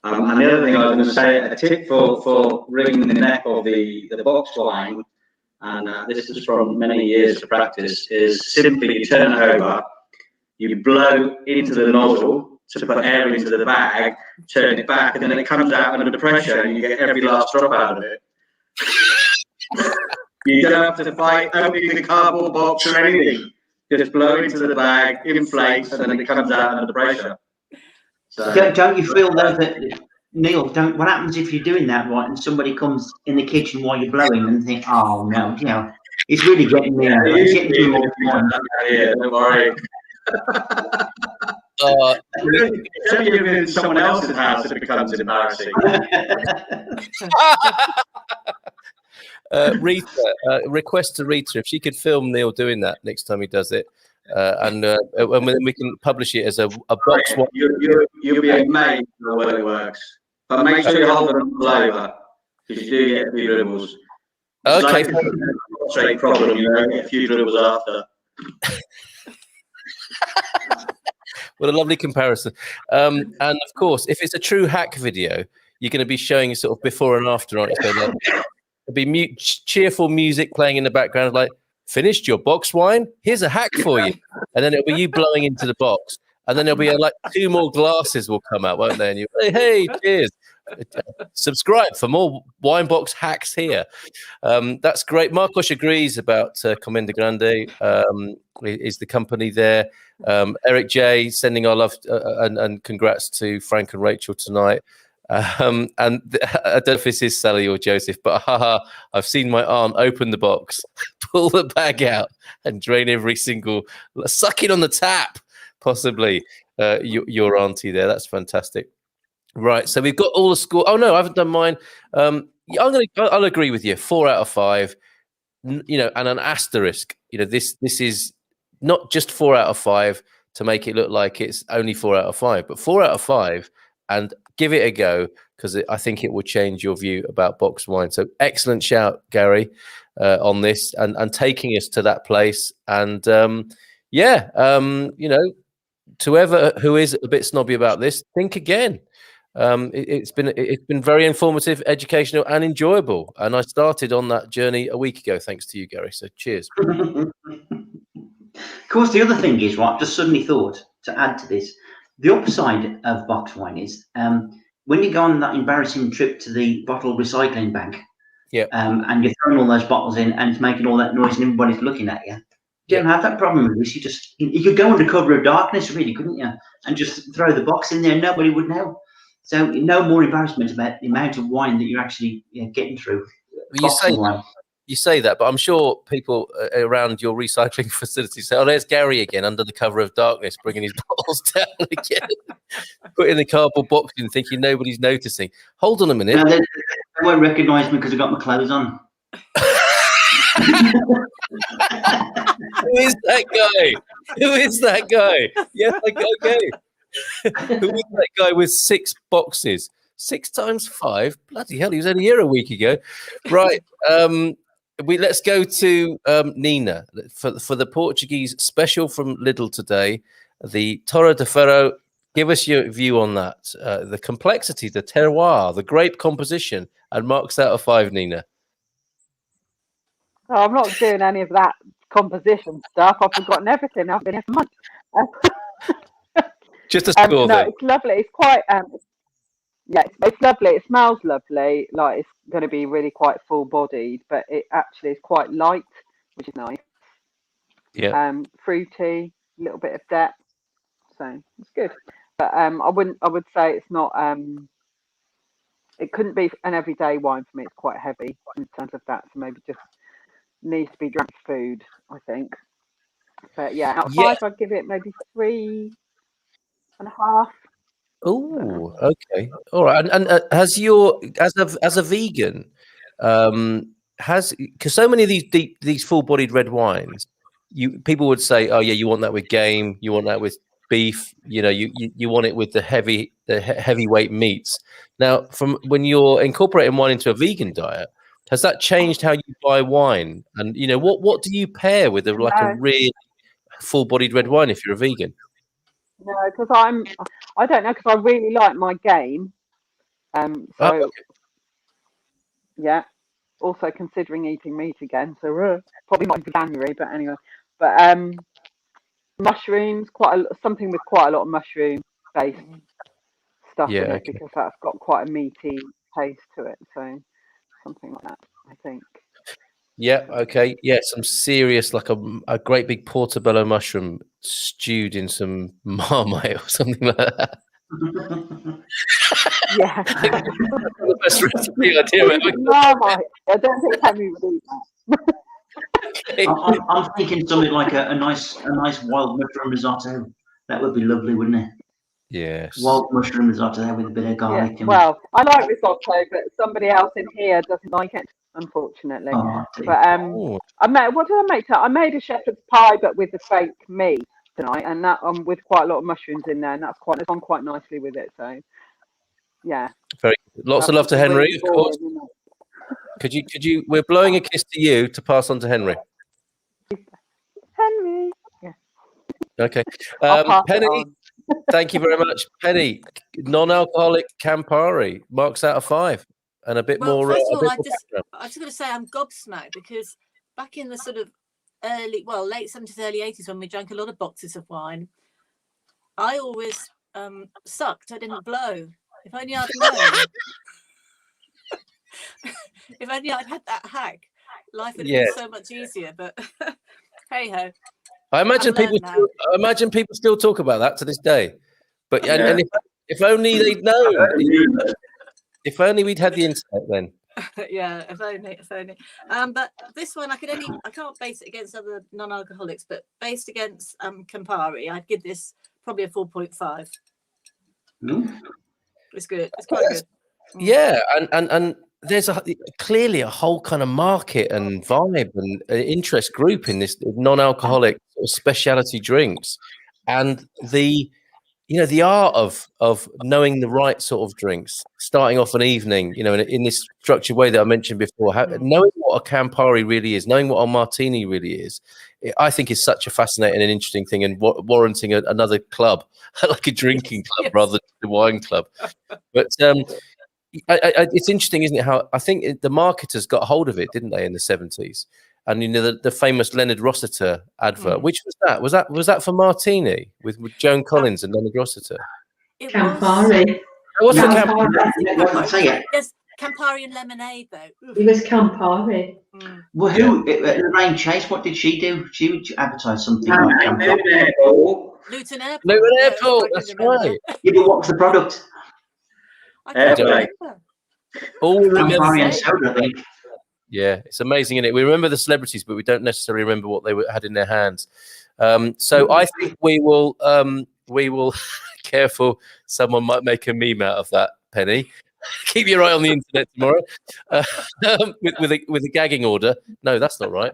And the other thing I was going to say, a tip for wringing the neck of the box wine, and this is from many years of practice, is simply turn it over, you blow into the nozzle to put air into the bag, turn it back, and then it comes out under pressure, and you get every last drop out of it. You don't have to fight opening the cardboard box or anything. Just blow into the bag, inflates, and then it comes out under the pressure. So, don't you feel though that, Neil? What happens if you're doing that right, and somebody comes in the kitchen while you're blowing and think, "Oh no, it's really getting me." It's getting to more fun. Yeah, don't worry. It's only if it's someone else's house it becomes embarrassing. Rita, request to Rita if she could film Neil doing that next time he does it, and then we can publish it as a box. You'll be amazed at the way it works, but make sure you hold them over because you do get a few dribbles. Okay, straight problem. Get a few dribbles after. What a lovely comparison. And of course, if it's a true hack video, you're going to be showing sort of before and after, aren't you? So there'll be cheerful music playing in the background, like, finished your box wine? Here's a hack for you. And then it'll be you blowing into the box. And then there'll be like 2 more glasses will come out, won't they? And you hey, cheers. Subscribe for more wine box hacks here. That's great. Marcos agrees about Comenda Grande is the company there. Eric J sending our love and congrats to Frank and Rachel tonight. And I don't know if this is Sally or Joseph, but I've seen my aunt open the box, pull the bag out, and drain every single, suck it on the tap, possibly. Your auntie there. That's fantastic. Right, so we've got all the score. Oh no, I haven't done mine. I'll agree with you. 4 out of 5. And an asterisk. This is not just 4 out of 5 to make it look like it's only 4 out of 5, but 4 out of 5, and give it a go because I think it will change your view about box wine. So excellent shout, Gary, on this and taking us to that place. And to whoever who is a bit snobby about this, think again. It's been very informative, educational, and enjoyable. And I started on that journey a week ago, thanks to you, Gary. So cheers. Of course, the other thing is, right, I've just suddenly thought to add to this, the upside of box wine is when you go on that embarrassing trip to the bottle recycling bank, and you're throwing all those bottles in and it's making all that noise and everybody's looking at you. You don't have that problem with this. You could go under cover of darkness, really, couldn't you? And just throw the box in there, and nobody would know. So no more embarrassment about the amount of wine that you're actually getting through. You say that, but I'm sure people around your recycling facility say, "Oh, there's Gary again under the cover of darkness, bringing his bottles down again, putting the cardboard box in, thinking nobody's noticing." Hold on a minute. No, they won't recognise me because I've got my clothes on. Who is that guy? Who is that guy? Yes, okay. Who is that guy with 6 boxes? 6 times 5? Bloody hell, he was only here a week ago. Right. Let's go to Nina for the Portuguese special from Lidl today, the Torre de Ferro. Give us your view on that, the complexity, the terroir, the grape composition, and marks out of 5, Nina. Oh, I'm not doing any of that composition stuff. I've forgotten everything. I've been here for months. Just a score, no, it's lovely. It's quite, it's lovely. It smells lovely. Like it's going to be really quite full-bodied, but it actually is quite light, which is nice. Yeah. Fruity, a little bit of depth, so it's good. But I would say it's not. It couldn't be an everyday wine for me. It's quite heavy in terms of that, so maybe just needs to be drunk food, I think. But yeah, out of 5, I'd give it maybe 3.5. Oh, okay, all right. And has your as a vegan, because so many of these full-bodied red wines, people would say, oh yeah, you want that with game, you want that with beef, you want it with the heavyweight meats. Now, from when you're incorporating wine into a vegan diet, has that changed how you buy wine? And what do you pair with a really full-bodied red wine if you're a vegan? No, because I don't know, because I really like my game. Yeah. Also considering eating meat again, so probably not in January, but anyway. But mushrooms, something with quite a lot of mushroom-based stuff in it, because that's got quite a meaty taste to it. So something like that, I think. Yeah. Okay. Yeah. Some serious, like a great big portobello mushroom stewed in some Marmite or something like that. Yeah. The best recipe idea ever. Marmite. I don't think Henry would eat that. Okay. I'm thinking something like a nice wild mushroom risotto. That would be lovely, wouldn't it? Yes. Wild mushroom risotto with a bit of garlic. Yeah. Well, I like risotto, but somebody else in here doesn't like it, unfortunately. But what did I make? I made a shepherd's pie, but with the fake meat tonight, and that with quite a lot of mushrooms in there, and it's gone quite nicely with it. So yeah. Very good. Lots of love to Henry, of course. Could you? We're blowing a kiss to you to pass on to Henry. Henry. Yeah. Okay. Penny, thank you very much. Penny, non-alcoholic Campari, marks out of 5, and a bit more. First of all, I just got to say I'm gobsmacked, because back in the sort of late 70s, early 80s, when we drank a lot of boxes of wine, I always sucked. I didn't blow. If only I'd known. If only I'd had that hack, life would have been so much easier. But hey ho. I imagine people still talk about that to this day. But and if only they'd known. If only we'd had the internet then. Yeah, if only. But this one I can't base it against other non-alcoholics, but based against Campari, I'd give this probably a 4.5. It's good. It's quite good. Yeah, and there's clearly a whole kind of market and vibe and interest group in this non-alcoholic sort of specialty drinks, and the the art of knowing the right sort of drinks, starting off an evening, in this structured way that I mentioned before, knowing what a Campari really is, knowing what a martini really is, I think is such a fascinating and interesting thing, and warranting another club, like a drinking club rather than the wine club. But it's interesting, isn't it? How I think the marketers got hold of it, didn't they, in the 70s? And the famous Leonard Rossiter advert. Which was that? Was that for Martini with Joan Collins and Leonard Rossiter? Campari. What's the Campari? Yes, Campari and lemonade though. It was Campari. Well, Lorraine Chase? What did she do? She would advertise something like Campari. Luton Airport. Luton Airport. That's right. Yeah, but what was the product? I Campari and soda, I think. Yeah, it's amazing, isn't it? We remember the celebrities, but we don't necessarily remember what they had in their hands. So I think we will. Careful, someone might make a meme out of that, Penny. Keep your eye on the internet tomorrow with a gagging order. No, that's not right.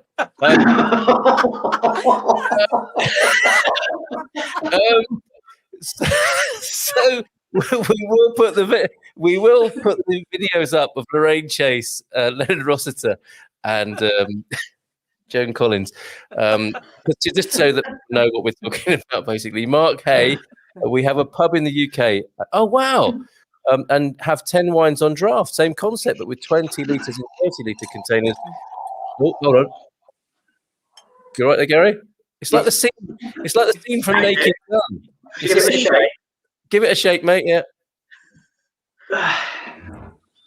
So we will put the videos up of Lorraine Chase, Leonard Rossiter, and Joan Collins, just so that we know what we're talking about. Basically, Mark Hay. We have a pub in the UK. Oh wow! And have 10 wines on draft. Same concept, but with 20 litres and 30-litre containers. Oh, hold on. You right there, Gary? It's like the scene. It's like the scene from Naked Gun. Give it a shake. Give it a shake, mate. Yeah.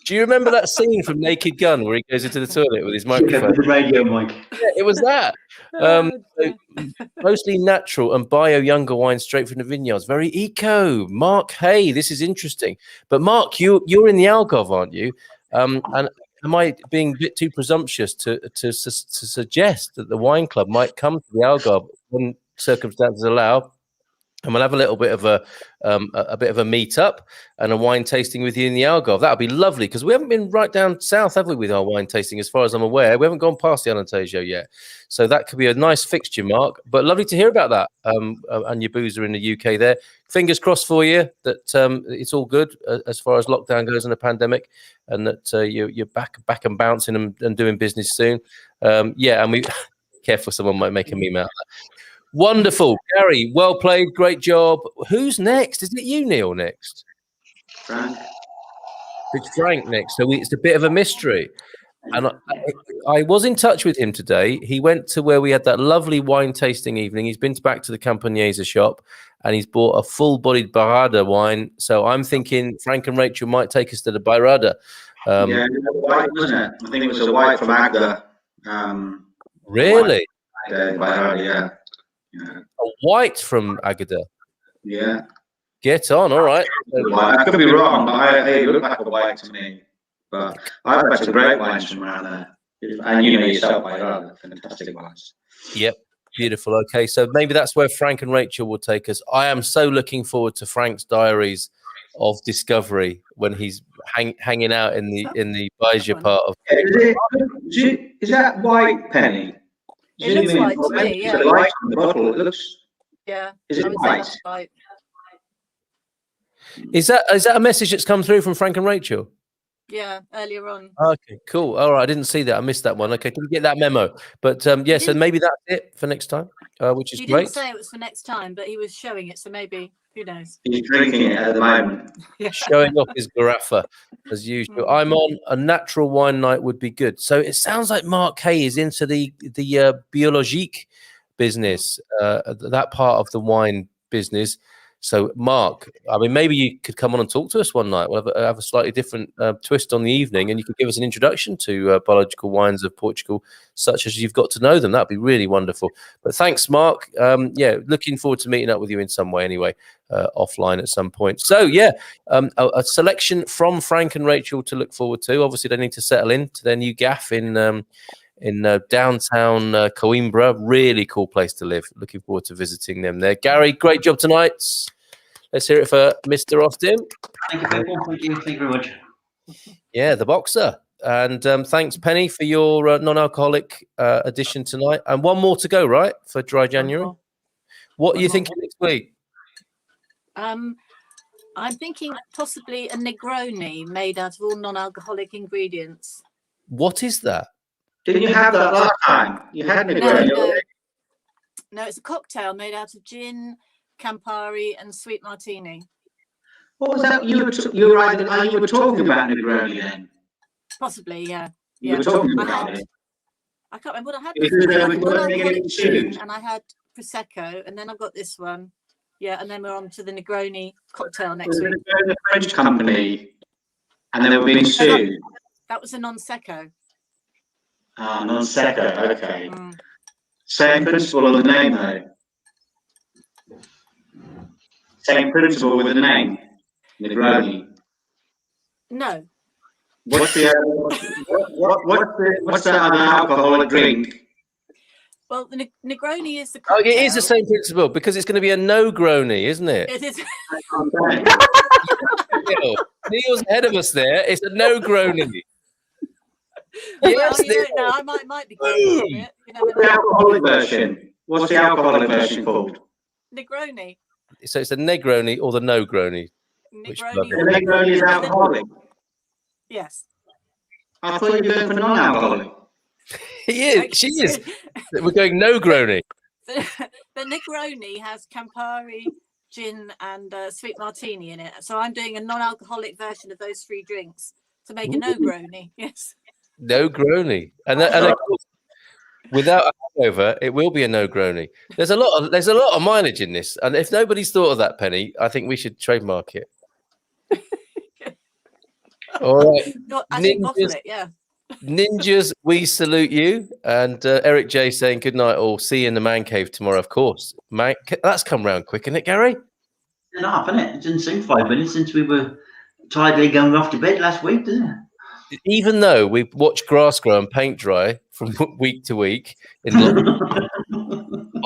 Do you remember that scene from Naked Gun where he goes into the toilet with his microphone? With the radio mic. Yeah, it was that. Mostly natural and bio younger wine straight from the vineyards. Very eco. Mark Hay, this is interesting. But Mark, you're in the Algarve, aren't you? And am I being a bit too presumptuous to suggest that the wine club might come to the Algarve when circumstances allow? And we'll have a little bit of a meet up and a wine tasting with you in the Algarve. That would be lovely, because we haven't been right down south, have we, with our wine tasting, as far as I'm aware. We haven't gone past the Alentejo yet. So that could be a nice fixture, Mark. But lovely to hear about that. And your boozer in the UK there. Fingers crossed for you that it's all good as far as lockdown goes and the pandemic, and that you're back and bouncing and doing business soon. And we careful, someone might make a meme out of that. Wonderful, Gary. Well played. Great job. Who's next? Is it you, Neil? Next, Frank. It's Frank next. So it's a bit of a mystery. And I was in touch with him today. He went to where we had that lovely wine tasting evening. He's been back to the Campagnese shop, and he's bought a full-bodied Barada wine. So I'm thinking Frank and Rachel might take us to the Barada. Yeah, it was white, wasn't it? I think it was a white from Agda. Really? Barada, yeah. A white from Agada. Yeah. Get on, all right. I could be wrong, but it looked like a white to me. But I've had some great wines from around there. And you know yourself, fantastic wines. Yep, beautiful. Okay, so maybe that's where Frank and Rachel will take us. I am so looking forward to Frank's diaries of discovery when he's hanging out in the Baija part of. Is that white, Penny? It looks white to me, yeah. The light on the bottle, it looks. Yeah. Is it white? Is that a message that's come through from Frank and Rachel? Yeah, earlier on. Okay, cool. All right, I didn't see that. I missed that one. Okay, didn't get that memo. But yeah, so maybe that's it for next time, which is great. He didn't say it was for next time, but he was showing it, so maybe, who knows? He's drinking it at the moment. Showing off his Garaffa as usual. I'm on a natural wine night would be good. So it sounds like Mark Hay is into the biologique business, that part of the wine business. So, Mark, I mean, maybe you could come on and talk to us one night. We'll have a slightly different twist on the evening, and you could give us an introduction to biological wines of Portugal, such as you've got to know them. That'd be really wonderful. But thanks, Mark. Yeah, looking forward to meeting up with you in some way anyway, offline at some point. So, yeah, a selection from Frank and Rachel to look forward to. Obviously, they need to settle into their new gaff in downtown Coimbra. Really cool place to live. Looking forward to visiting them there. Gary, great job tonight. Let's hear it for Mr. Austin. Thank you, people. Thank you very much. Yeah, the boxer. And thanks, Penny, for your non-alcoholic edition tonight. And one more to go, right, for Dry January? What are you thinking next week? I'm thinking possibly a Negroni made out of all non-alcoholic ingredients. What is that? Didn't you have that last time? You had Negroni. No, it's a cocktail made out of gin, Campari, and sweet martini. What was that? You were talking about Negroni then? Possibly, yeah. You were talking about it. I can't remember what I had. Is Before. it, I had we've got to non-alcoholic get it gin, soon. and I had Prosecco, and then I've got this one. Yeah, and then we're on to the Negroni cocktail next week. A French company, and they were being sued. That was a non-secco. Ah, non-secco, okay. Mm. Same principle on the name, though. Same principle with the name, Negroni. No. What's the what's the other alcoholic drink? Well, the Negroni is the Oh, cocktail. it is the same principle because it's going to be a no-grony, isn't it? It is. Neil's ahead of us there. It's a no-grony. Yes, Well, you don't know. I might be close to it. You never What's the know. alcoholic version? What's the alcoholic version called? Negroni. So it's a Negroni or the no-grony. Negroni. The Negroni is alcoholic. Yes. I thought you were going for non-alcoholic. He is. She is. We're going no-grony. The Negroni has Campari, gin, and sweet martini in it. So I'm doing a non-alcoholic version of those three drinks to make a no-grony. Yes. No-grony. And of course, without a hangover, it will be a no-grony. There's a lot of mileage in this. And if nobody's thought of that, Penny, I think we should trademark it. All right. I think bottle it, yeah. Ninjas, we salute you. And Eric J saying good night all. See you in the man cave tomorrow, of course. That's come round quick, isn't it, Gary? Enough, isn't it? It didn't seem 5 minutes since we were tidily going off to bed last week, didn't it? Even though we watch grass grow and paint dry from week to week, or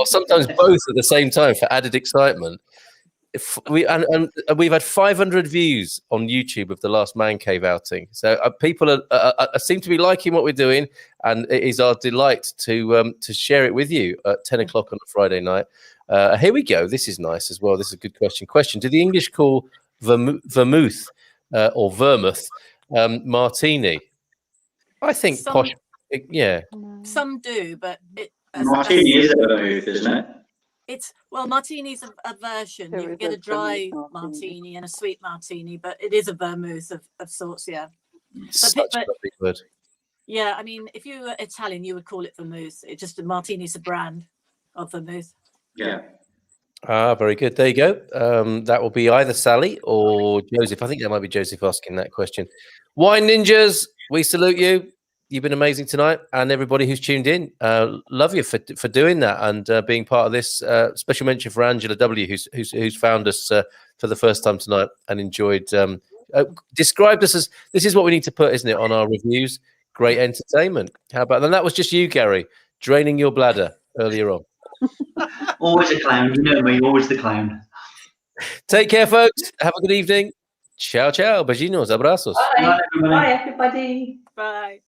sometimes both at the same time for added excitement. We've had 500 views on YouTube of the last man cave outing, so people seem to be liking what we're doing, and it is our delight to share it with you at 10 o'clock on a Friday night. Here we go. This is nice as well. This is a good question. Do the English call vermouth or vermouth martini? I think posh. Yeah. Some do, but Martini is a vermouth, isn't it? Martini's a version. You can get a dry martini and a sweet martini, but it is a vermouth of sorts, yeah. Such a lovely word. Yeah, I mean, if you were Italian, you would call it vermouth. Martini's a brand of vermouth. Yeah. Very good. There you go. That will be either Sally or Joseph. I think that might be Joseph asking that question. Wine Ninjas, we salute you. You've been amazing tonight, and everybody who's tuned in, love you for doing that and being part of this. Special mention for Angela W, who's found us for the first time tonight and enjoyed. Described us as this is what we need to put, isn't it, on our reviews? Great entertainment. How about that? That was just you, Gary, draining your bladder earlier on. Always a clown, you know me. Always the clown. Take care, folks. Have a good evening. Ciao, ciao. Beijinhos, abrazos. Bye, everybody. Bye.